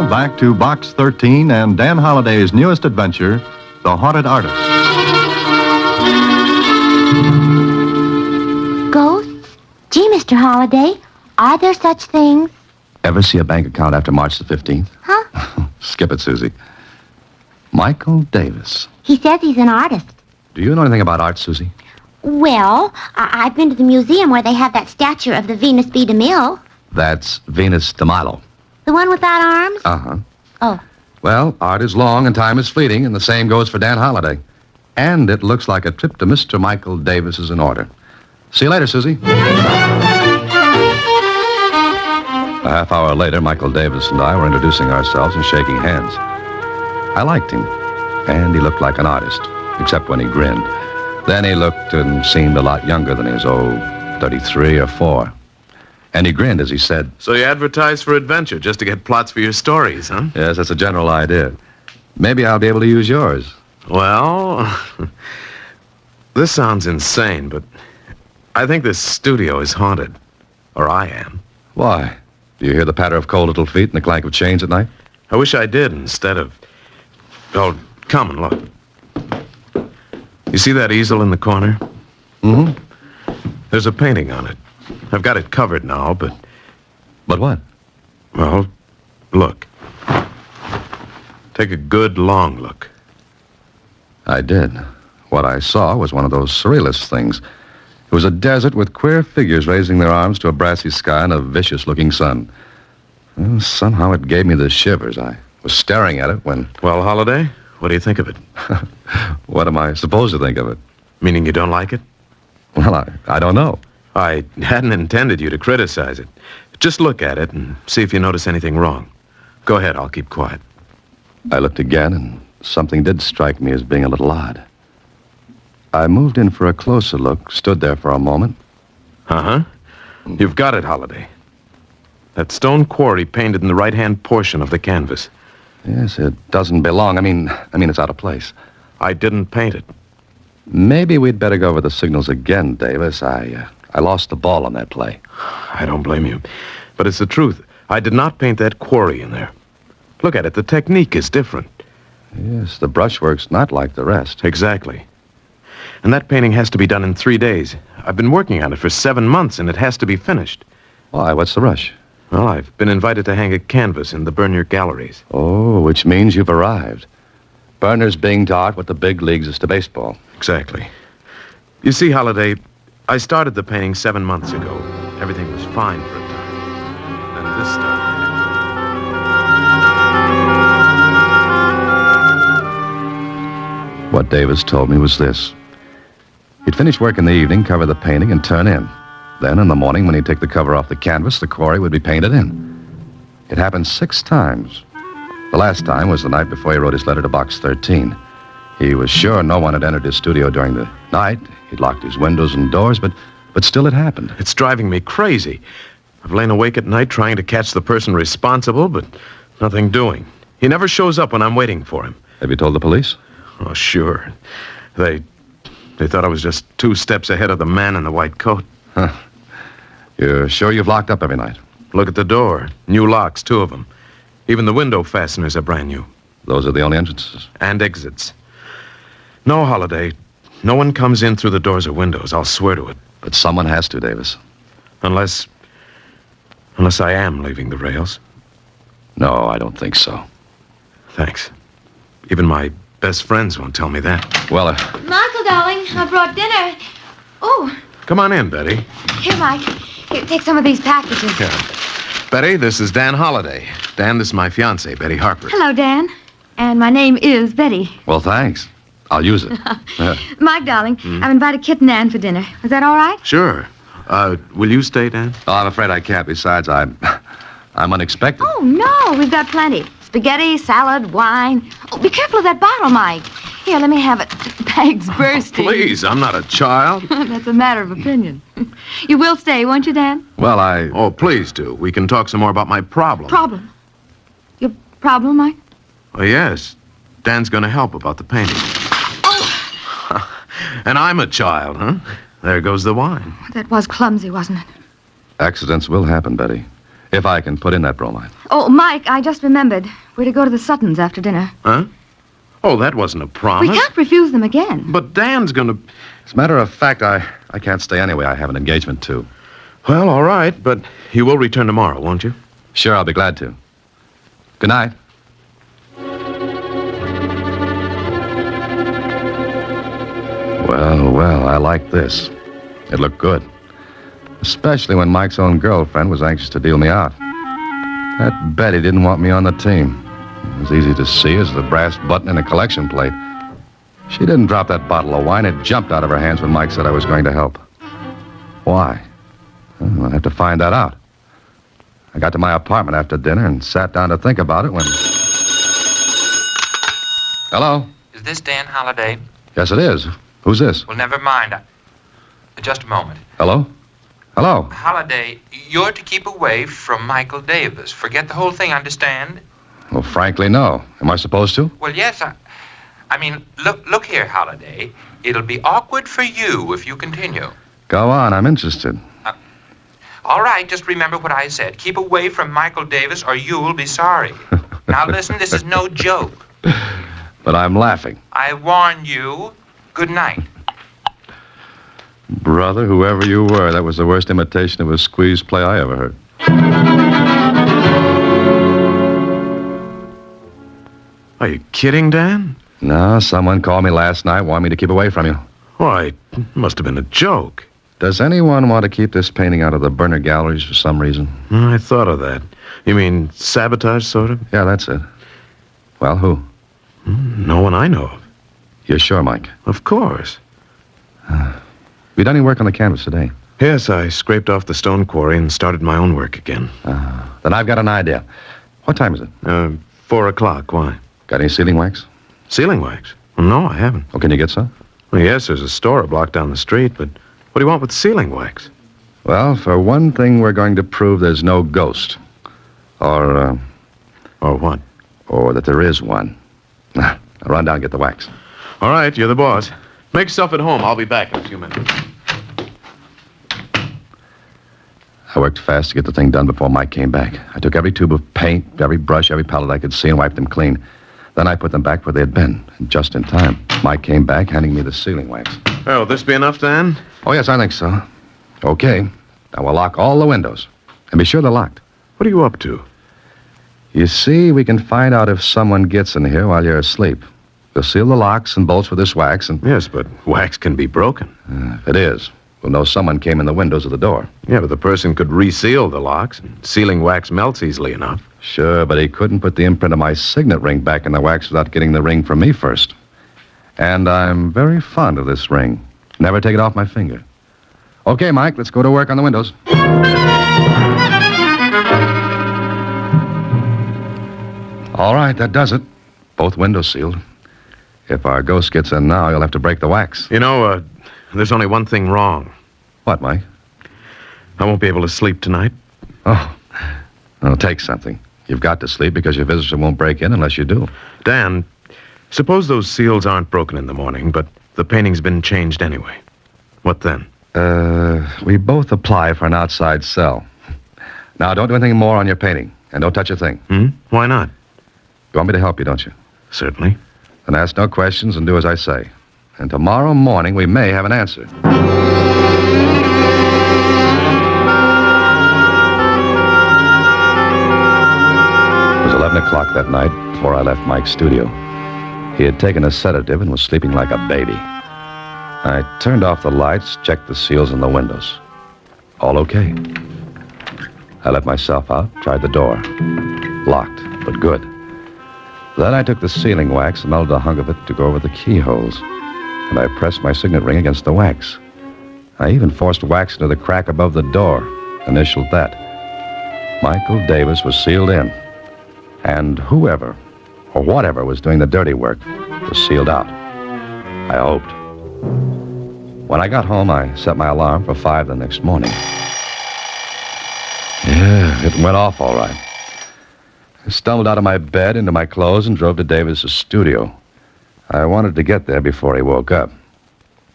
Back to Box 13 and Dan Holliday's newest adventure, The Haunted Artist. Ghosts? Gee, Mr. Holliday, are there such things? Ever see a bank account after March the 15th? Huh? Skip it, Susie. Michael Davis. He says he's an artist. Do you know anything about art, Susie? Well, I've been to the museum where they have that statue of the Venus B. DeMille. That's Venus de Milo. The one without arms? Uh-huh. Oh. Well, art is long and time is fleeting, and the same goes for Dan Holliday. And it looks like a trip to Mr. Michael Davis is in order. See you later, Susie. A half hour later, Michael Davis and I were introducing ourselves and shaking hands. I liked him, and he looked like an artist, except when he grinned. Then he looked and seemed a lot younger than he was, 33 or 4. And he grinned as he said, "So you advertise for adventure just to get plots for your stories, huh?" "Yes, that's a general idea. Maybe I'll be able to use yours." Well, this sounds insane, but I think this studio is haunted. Or I am. Why? Do you hear the patter of cold little feet and the clank of chains at night? I wish I did instead of... Oh, come and look. You see that easel in the corner? Mm-hmm. There's a painting on it. I've got it covered now, but... But what? Well, look. Take a good, long look. I did. What I saw was one of those surrealist things. It was a desert with queer figures raising their arms to a brassy sky and a vicious-looking sun. Well, somehow it gave me the shivers. I was staring at it when... Well, Holliday, what do you think of it? What am I supposed to think of it? Meaning you don't like it? Well, I don't know. I hadn't intended you to criticize it. Just look at it and see if you notice anything wrong. Go ahead, I'll keep quiet. I looked again, and something did strike me as being a little odd. I moved in for a closer look, stood there for a moment. Uh-huh. You've got it, Holliday. That stone quarry painted in the right-hand portion of the canvas. Yes, it doesn't belong. I mean, it's out of place. I didn't paint it. Maybe we'd better go over the signals again, Davis. I lost the ball on that play. I don't blame you. But it's the truth. I did not paint that quarry in there. Look at it. The technique is different. Yes, the brushwork's not like the rest. Exactly. And that painting has to be done in 3 days. I've been working on it for 7 months, and it has to be finished. Why? What's the rush? Well, I've been invited to hang a canvas in the Bernier galleries. Oh, which means you've arrived. Berner's being to art what the big leagues is to baseball. Exactly. You see, Holliday, I started the painting 7 months ago. Everything was fine for a time. Then this started. What Davis told me was this. He'd finish work in the evening, cover the painting, and turn in. Then in the morning, when he'd take the cover off the canvas, the quarry would be painted in. It happened 6 times. The last time was the night before he wrote his letter to Box 13. He was sure no one had entered his studio during the night. He'd locked his windows and doors, but still it happened. It's driving me crazy. I've lain awake at night trying to catch the person responsible, but nothing doing. He never shows up when I'm waiting for him. Have you told the police? Oh, sure. They thought I was just 2 steps ahead of the man in the white coat. Huh. You're sure you've locked up every night? Look at the door. New locks, 2 of them. Even the window fasteners are brand new. Those are the only entrances? And exits. No, Holliday. No one comes in through the doors or windows. I'll swear to it. But someone has to, Davis. Unless I am leaving the rails. No, I don't think so. Thanks. Even my best friends won't tell me that. Well, Michael, darling, I brought dinner. Oh. Come on in, Betty. Here, Mike. Here, take some of these packages. Here. Betty, this is Dan Holliday. Dan, this is my fiancée, Betty Harper. Hello, Dan. And my name is Betty. well, thanks. I'll use it. Mike, darling, I've invited Kit and Ann for dinner. Is that all right? Sure. Will you stay, Dan? Oh, I'm afraid I can't. Besides, I'm unexpected. Oh, no, we've got plenty. Spaghetti, salad, wine. Oh, be careful of that bottle, Mike. Here, let me have it. The bag's bursting. Please, I'm not a child. That's a matter of opinion. You will stay, won't you, Dan? Well, Oh, please do. We can talk some more about my problem. Problem? Your problem, Mike? Oh, yes. Dan's going to help about the painting. And I'm a child, huh? There goes the wine. That was clumsy, wasn't it? accidents will happen, Betty. If I can put in that bromide. Oh, Mike, I just remembered. We're to go to the Suttons after dinner. Huh? Oh, that wasn't a promise. We can't refuse them again. But Dan's going to... As a matter of fact, I can't stay anyway. I have an engagement, too. Well, all right, but you will return tomorrow, won't you? Sure, I'll be glad to. Good night. Well, I like this. It looked good. Especially when Mike's own girlfriend was anxious to deal me out. That Betty didn't want me on the team. It was easy to see as the brass button in a collection plate. She didn't drop that bottle of wine. It jumped out of her hands when Mike said I was going to help. Why? Well, I'll have to find that out. I got to my apartment after dinner and sat down to think about it when... Hello? Is this Dan Holliday? Yes, it is. Who's this? Well, never mind. Just a moment. Hello? Hello? Holliday, you're to keep away from Michael Davis. Forget the whole thing, understand? Well, frankly, no. Am I supposed to? Well, yes, I mean, look here, Holliday. It'll be awkward for you if you continue. Go on, I'm interested. All right, just remember what I said. Keep away from Michael Davis or you'll be sorry. Now listen, this is no joke. But I'm laughing. I warn you. Good night. Brother, whoever you were, that was the worst imitation of a squeeze play I ever heard. Are you kidding, Dan? No, someone called me last night, wanted me to keep away from you. Why, it must have been a joke. Does anyone want to keep this painting out of the burner galleries for some reason? I thought of that. You mean sabotage, sort of? Yeah, that's it. Well, who? No one I know of. You're sure, Mike? Of course. You done any work on the canvas today? Yes, I scraped off the stone quarry and started my own work again. Then I've got an idea. What time is it? 4 o'clock. Why? Got any sealing wax? Sealing wax? Well, no, I haven't. Oh, can you get some? Well, yes, there's a store a block down the street, but what do you want with sealing wax? Well, for one thing, we're going to prove there's no ghost. Or what? Or that there is one. I'll run down and get the wax. All right, you're the boss. Make yourself at home. I'll be back in a few minutes. I worked fast to get the thing done before Mike came back. I took every tube of paint, every brush, every palette I could see and wiped them clean. Then I put them back where they had been. And just in time, Mike came back handing me the sealing wax. Oh, will this be enough, Dan? Oh, yes, I think so. Okay. Now we'll lock all the windows. And be sure they're locked. What are you up to? You see, we can find out if someone gets in here while you're asleep. We'll seal the locks and bolts with this wax and... Yes, but wax can be broken. If it is, we'll know someone came in the windows of the door. Yeah, but the person could reseal the locks, and sealing wax melts easily enough. Sure, but he couldn't put the imprint of my signet ring back in the wax without getting the ring from me first. And I'm very fond of this ring. Never take it off my finger. Okay, Mike, let's go to work on the windows. All right, that does it. Both windows sealed. If our ghost gets in now, you'll have to break the wax. You know, there's only one thing wrong. What, Mike? I won't be able to sleep tonight. Oh, it'll take something. You've got to sleep because your visitor won't break in unless you do. Dan, suppose those seals aren't broken in the morning, but the painting's been changed anyway. What then? We both apply for an outside cell. Now, don't do anything more on your painting, and don't touch a thing. Why not? You want me to help you, don't you? Certainly. Then ask no questions and do as I say. And tomorrow morning, we may have an answer. It was 11 o'clock that night before I left Mike's studio. He had taken a sedative and was sleeping like a baby. I turned off the lights, checked the seals in the windows. All okay. I let myself out, tried the door. Locked, but good. Then I took the sealing wax and melted a hunk of it to go over the keyholes. And I pressed my signet ring against the wax. I even forced wax into the crack above the door, initialed that. Michael Davis was sealed in. And whoever, or whatever, was doing the dirty work was sealed out. I hoped. When I got home, I set my alarm for 5 the next morning. Yeah, it went off all right. I stumbled out of my bed, into my clothes, and drove to Davis's studio. I wanted to get there before he woke up.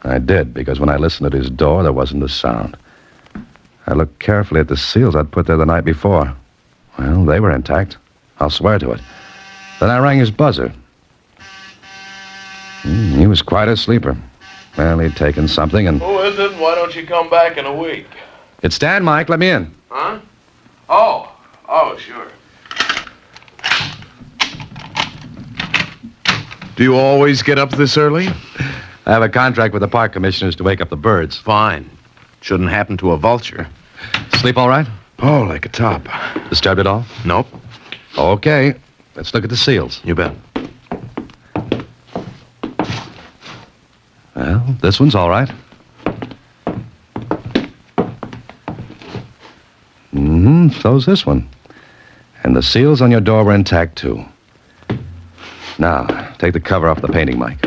I did, because when I listened at his door, there wasn't a sound. I looked carefully at the seals I'd put there the night before. Well, they were intact. I'll swear to it. Then I rang his buzzer. He was quite a sleeper. Well, he'd taken something and... Who is it? Why don't you come back in a week? It's Dan, Mike. Let me in. Huh? Oh, sure. Do you always get up this early? I have a contract with the park commissioners to wake up the birds. Fine. Shouldn't happen to a vulture. Sleep all right? Oh, like a top. Disturbed at all? Nope. Okay. Let's look at the seals. You bet. Well, this one's all right. So's this one. And the seals on your door were intact, too. Now, take the cover off the painting, Mike.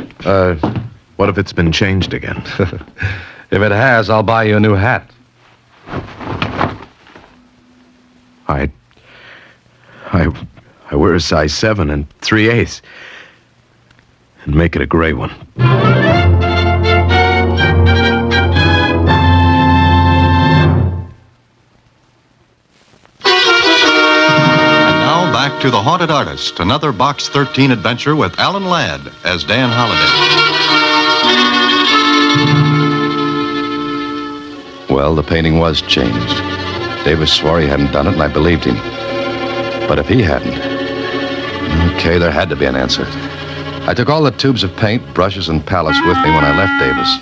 What if it's been changed again? If it has, I'll buy you a new hat. I wear a size 7 and 3/8. And make it a gray one. Now back to The Haunted Artist, another Box 13 adventure with Alan Ladd as Dan Holliday. Well, the painting was changed. Davis swore he hadn't done it, and I believed him. But if he hadn't... Okay, there had to be an answer. I took all the tubes of paint, brushes, and palettes with me when I left Davis.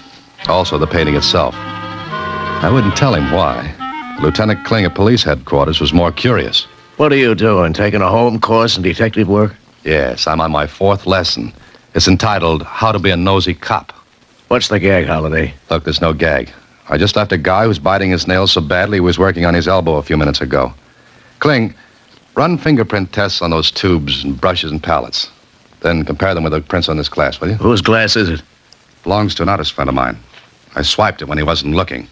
Also the painting itself. I wouldn't tell him why. Lieutenant Kling at police headquarters was more curious. What are you doing, taking a home course in detective work? Yes, I'm on my 4th lesson. It's entitled, How to Be a Nosy Cop. What's the gag, Holiday? Look, there's no gag. I just left a guy who's biting his nails so badly he was working on his elbow a few minutes ago. Kling, run fingerprint tests on those tubes and brushes and palettes. Then compare them with the prints on this glass, will you? Whose glass is it? Belongs to an artist friend of mine. I swiped it when he wasn't looking.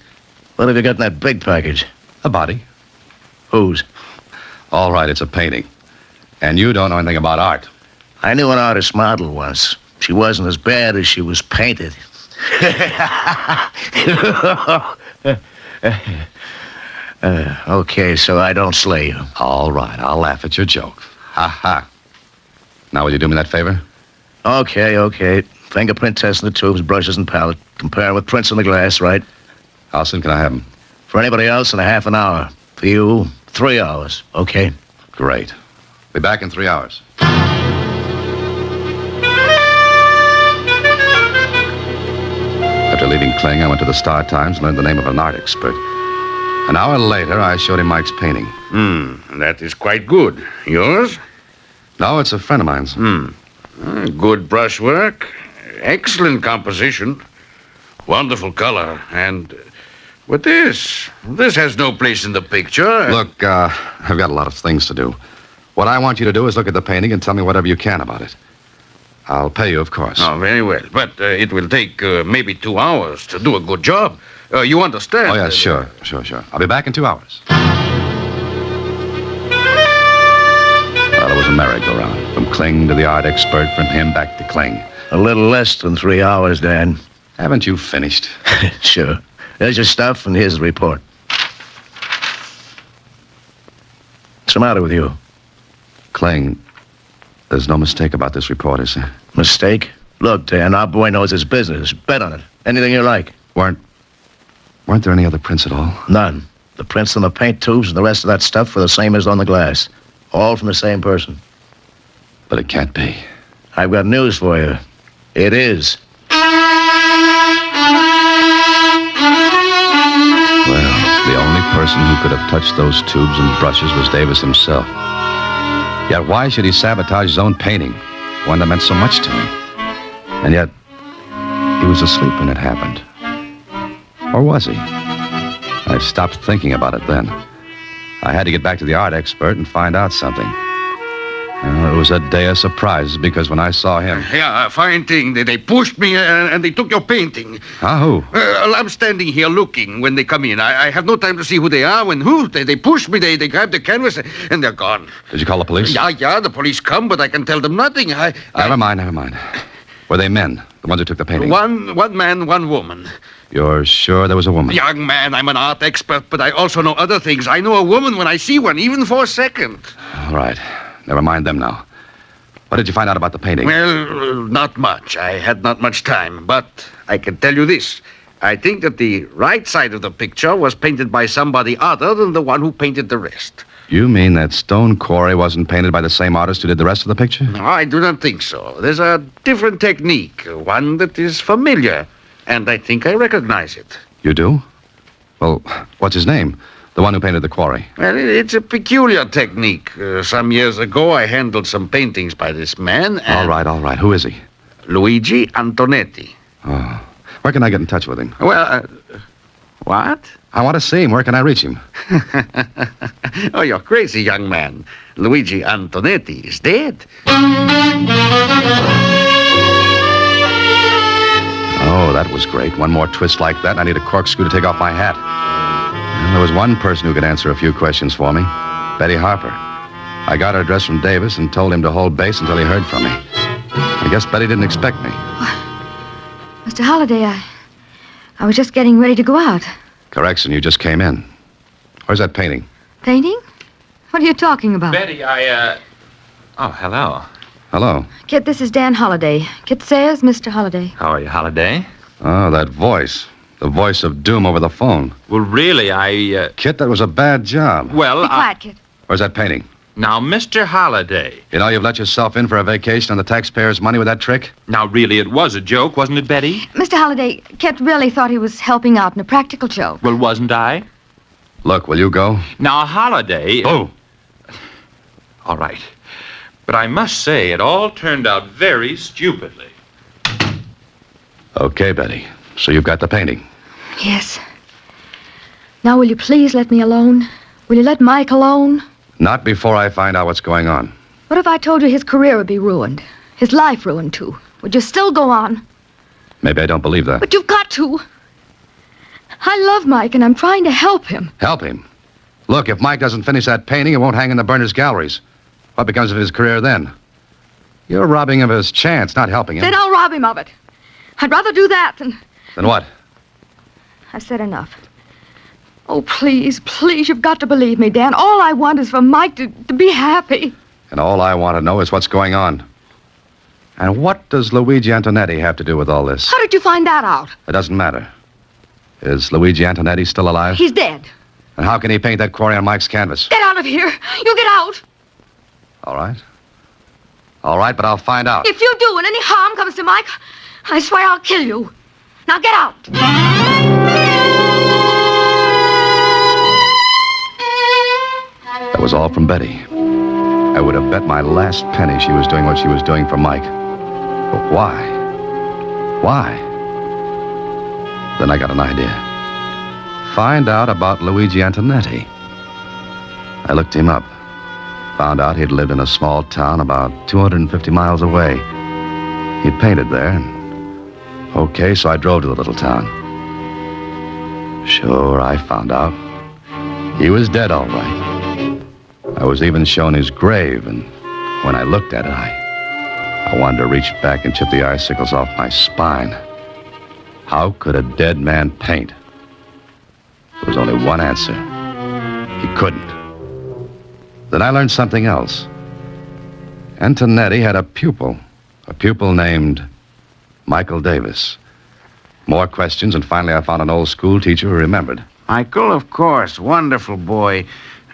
What have you got in that big package? A body. Whose? All right, it's a painting. And you don't know anything about art. I knew an artist model once. She wasn't as bad as she was painted. Okay, so I don't slay you. All right, I'll laugh at your joke. Ha ha. Now, will you do me that favor? Okay. Fingerprint test in the tubes, brushes, and palette. Compare with prints on the glass, right? How soon can I have them? For anybody else, in a half an hour. For you, 3 hours, okay? Great. Be back in 3 hours. After leaving Kling, I went to the Star-Times and learned the name of an art expert. An hour later, I showed him Mike's painting. That is quite good. Yours? No, it's a friend of mine's. Good brushwork. Excellent composition. Wonderful color. And with this has no place in the picture. Look, I've got a lot of things to do. What I want you to do is look at the painting and tell me whatever you can about it. I'll pay you, of course. Oh, very well. But it will take maybe 2 hours to do a good job. You understand? Oh, yeah, sure. I'll be back in 2 hours. Well, it was a merry-go-round. From Kling to the art expert, from him back to Kling. A little less than 3 hours, Dan. Haven't you finished? Sure. There's your stuff, and here's the report. What's the matter with you? Kling, there's no mistake about this report, is there? Mistake? Look, Dan, our boy knows his business. Bet on it. Anything you like. Weren't there any other prints at all? None. The prints on the paint tubes and the rest of that stuff were the same as on the glass. All from the same person. But it can't be. I've got news for you. It is. Well, the only person who could have touched those tubes and brushes was Davis himself. Yet why should he sabotage his own painting, one that meant so much to him? And yet, he was asleep when it happened. Or was he? I stopped thinking about it then. I had to get back to the art expert and find out something. Well, It was a day of surprises because when I saw him... Yeah, a fine thing. They pushed me and they took your painting. Who? I'm standing here looking when they come in. I have no time to see who they are. They pushed me. They grabbed the canvas and they're gone. Did you call the police? Yeah, the police come, but I can tell them nothing. Never mind. Were they men, the ones who took the painting? One man, one woman. You're sure there was a woman? Young man, I'm an art expert, but I also know other things. I know a woman when I see one, even for a second. All right. Never mind them now. What did you find out about the painting? Well, not much. I had not much time, but I can tell you this. I think that the right side of the picture was painted by somebody other than the one who painted the rest. You mean that stone quarry wasn't painted by the same artist who did the rest of the picture? No, I do not think so. There's a different technique, one that is familiar, and I think I recognize it. You do? Well, what's his name? The one who painted the quarry. Well, it's a peculiar technique. Some years ago, I handled some paintings by this man. And All right. Who is he? Luigi Antonetti. Oh. Where can I get in touch with him? Well, what? I want to see him. Where can I reach him? Oh, you're crazy, young man. Luigi Antonetti is dead. Oh, that was great. One more twist like that, and I need a corkscrew to take off my hat. And there was one person who could answer a few questions for me. Betty Harper. I got her address from Davis and told him to hold base until he heard from me. I guess Betty didn't expect me. Mr. Holliday, I was just getting ready to go out. Correction, you just came in. Where's that painting? Painting? What are you talking about? Betty, Oh, hello. Hello. Kit, this is Dan Holliday. Kit says Mr. Holliday. How are you, Holiday? Oh, that voice. The voice of doom over the phone. Well, really, Kit, that was a bad job. Well, Be quiet, Kit. Where's that painting? Now, Mr. Holliday. You know you've let yourself in for a vacation on the taxpayers' money with that trick? Now, really, it was a joke, wasn't it, Betty? Mr. Holliday, Kit really thought he was helping out in a practical joke. Well, wasn't I? Look, will you go? Now, Holliday... Oh. All right. But I must say, it all turned out very stupidly. Okay, Betty. So you've got the painting. Yes. Now, will you please let me alone? Will you let Mike alone? Not before I find out what's going on. What if I told you his career would be ruined? His life ruined, too? Would you still go on? Maybe I don't believe that. But you've got to. I love Mike, and I'm trying to help him. Help him. Look, if Mike doesn't finish that painting, it won't hang in the Burners' galleries. What becomes of his career then? You're robbing him of his chance, not helping him. Then I'll rob him of it. I'd rather do that than... Then what? I've said enough. Oh, please, you've got to believe me, Dan. All I want is for Mike to be happy. And all I want to know is what's going on. And what does Luigi Antonetti have to do with all this? How did you find that out? It doesn't matter. Is Luigi Antonetti still alive? He's dead. And how can he paint that quarry on Mike's canvas? Get out of here. You get out. All right. All right, but I'll find out. If you do and any harm comes to Mike, I swear I'll kill you. Now get out. That was all from Betty. I would have bet my last penny she was doing what she was doing for Mike. But why? Why? Then I got an idea. Find out about Luigi Antonetti. I looked him up. Found out he'd lived in a small town about 250 miles away. He'd painted there. Okay, so I drove to the little town. Sure, I found out. He was dead, all right. I was even shown his grave, and when I looked at it, I wanted to reach back and chip the icicles off my spine. How could a dead man paint? There was only one answer. He couldn't. Then I learned something else. Antonetti had a pupil named Michael Davis. More questions, and finally I found an old school teacher who remembered. Michael, of course. Wonderful boy.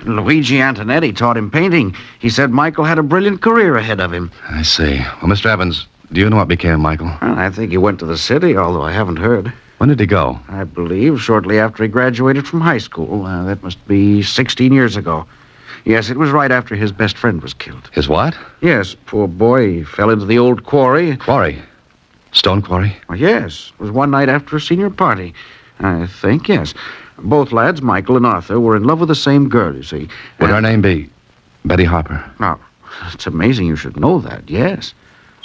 Luigi Antonetti taught him painting. He said Michael had a brilliant career ahead of him. I see. Well, Mr. Evans, do you know what became of Michael? Well, I think he went to the city, although I haven't heard. When did he go? I believe shortly after he graduated from high school. That must be 16 years ago. Yes, it was right after his best friend was killed. His what? Yes, poor boy. He fell into the old quarry. Quarry? Stone quarry? Oh, yes. It was one night after a senior party. I think, yes. Both lads, Michael and Arthur, were in love with the same girl, you see. Would her name be Betty Harper? No. It's amazing you should know that, yes.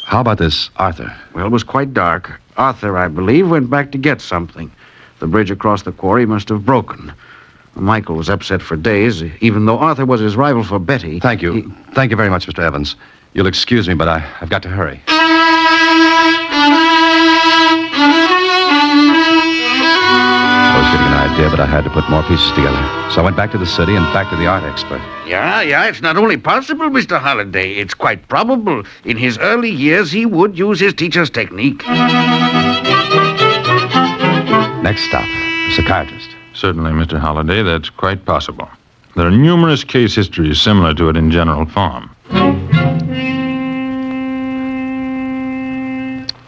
How about this Arthur? Well, it was quite dark. Arthur, I believe, went back to get something. The bridge across the quarry must have broken. Michael was upset for days, even though Arthur was his rival for Betty. Thank you. Thank you very much, Mr. Evans. You'll excuse me, but I've got to hurry. I was getting an idea, but I had to put more pieces together. So I went back to the city and back to the art expert. Yeah, it's not only possible, Mr. Holliday. It's quite probable. In his early years, he would use his teacher's technique. Next stop, the psychiatrist. Certainly, Mr. Holliday, that's quite possible. There are numerous case histories similar to it in general form.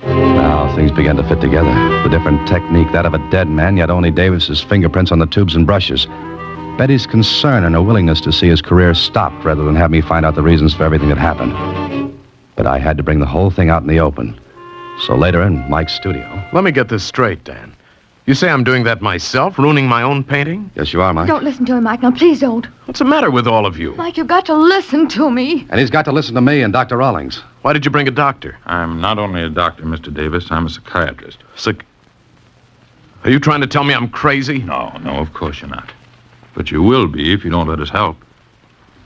Now things began to fit together. The different technique, that of a dead man, yet only Davis's fingerprints on the tubes and brushes. Betty's concern and her willingness to see his career stopped rather than have me find out the reasons for everything that happened. But I had to bring the whole thing out in the open. So later in Mike's studio... Let me get this straight, Dan. You say I'm doing that myself, ruining my own painting? Yes, you are, Mike. Don't listen to him, Mike. Now, please don't. What's the matter with all of you? Mike, you've got to listen to me. And he's got to listen to me and Dr. Rawlings. Why did you bring a doctor? I'm not only a doctor, Mr. Davis, I'm a psychiatrist. Are you trying to tell me I'm crazy? No, of course you're not. But you will be if you don't let us help.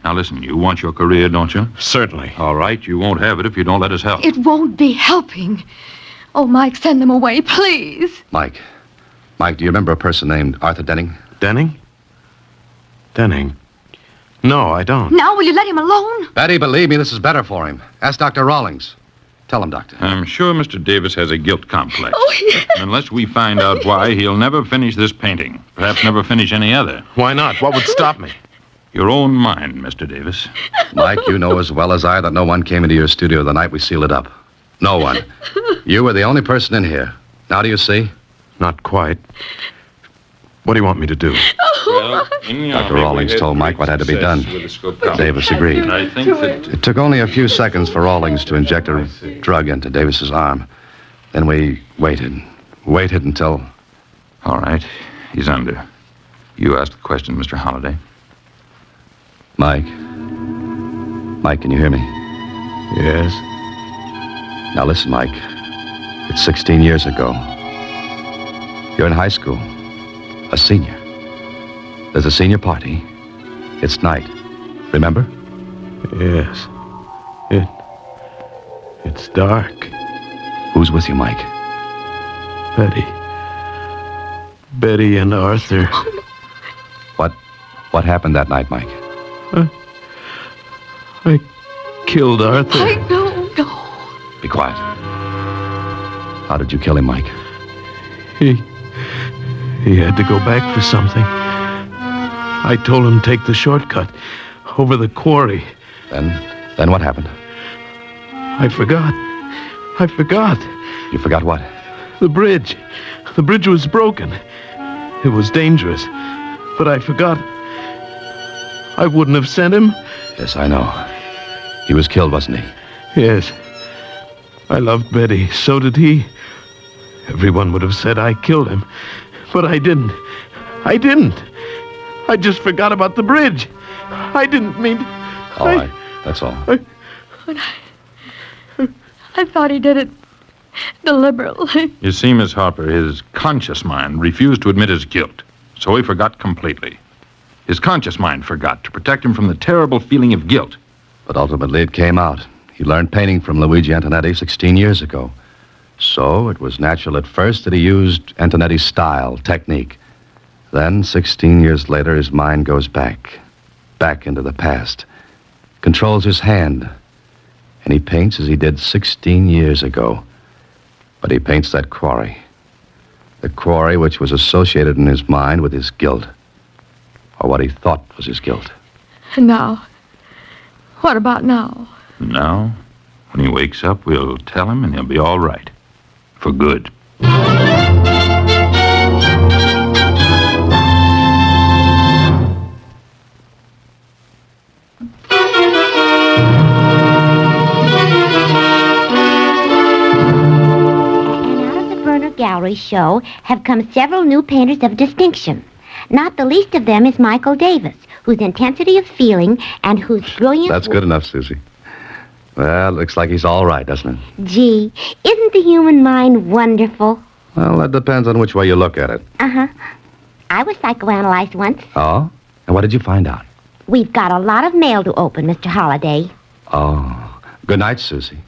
Now listen, you want your career, don't you? Certainly. All right, you won't have it if you don't let us help. It won't be helping. Oh, Mike, send them away, please. Mike, do you remember a person named Arthur Denning? Denning? No, I don't. Now, will you let him alone? Betty, believe me, this is better for him. Ask Dr. Rawlings. Tell him, Doctor. I'm sure Mr. Davis has a guilt complex. Oh, yes. Unless we find out why, he'll never finish this painting. Perhaps never finish any other. Why not? What would stop me? Your own mind, Mr. Davis. Mike, you know as well as I that no one came into your studio the night we sealed it up. No one. You were the only person in here. Now do you see? Not quite. What do you want me to do? Well, Dr. Rawlings told Mike what had to be done. Davis agreed. And I think that... It took only a few seconds for Rawlings to inject a drug into Davis's arm. Then we waited until... All right, he's under. You asked the question, Mr. Holliday. Mike, can you hear me? Yes. Now listen, Mike. It's 16 years ago. You're in high school. A senior. There's a senior party. It's night. Remember? Yes. It's dark. Who's with you, Mike? Betty and Arthur. What happened that night, Mike? I killed Arthur. Mike, no. Be quiet. How did you kill him, Mike? He had to go back for something. I told him take the shortcut over the quarry. Then what happened? I forgot. You forgot what? The bridge. The bridge was broken. It was dangerous. But I forgot. I wouldn't have sent him. Yes, I know. He was killed, wasn't he? Yes. I loved Betty. So did he. Everyone would have said I killed him. But I didn't. I just forgot about the bridge. I didn't mean... All right. That's all. I thought he did it deliberately. You see, Miss Harper, his conscious mind refused to admit his guilt, so he forgot completely. His conscious mind forgot to protect him from the terrible feeling of guilt. But ultimately it came out. He learned painting from Luigi Antonetti 16 years ago. So it was natural at first that he used Antonetti's style, technique. Then, 16 years later, his mind goes back into the past, controls his hand, and he paints as he did 16 years ago. But he paints that quarry. The quarry which was associated in his mind with his guilt, or what he thought was his guilt. And now? What about now? Now, when he wakes up, we'll tell him and he'll be all right. For good. Gallery show have come several new painters of distinction. Not the least of them is Michael Davis, whose intensity of feeling and whose brilliance... That's good enough, Susie. Well, looks like he's all right, doesn't it? Gee, isn't the human mind wonderful? Well, that depends on which way you look at it. Uh-huh. I was psychoanalyzed once. Oh? And what did you find out? We've got a lot of mail to open, Mr. Holliday. Oh. Good night, Susie.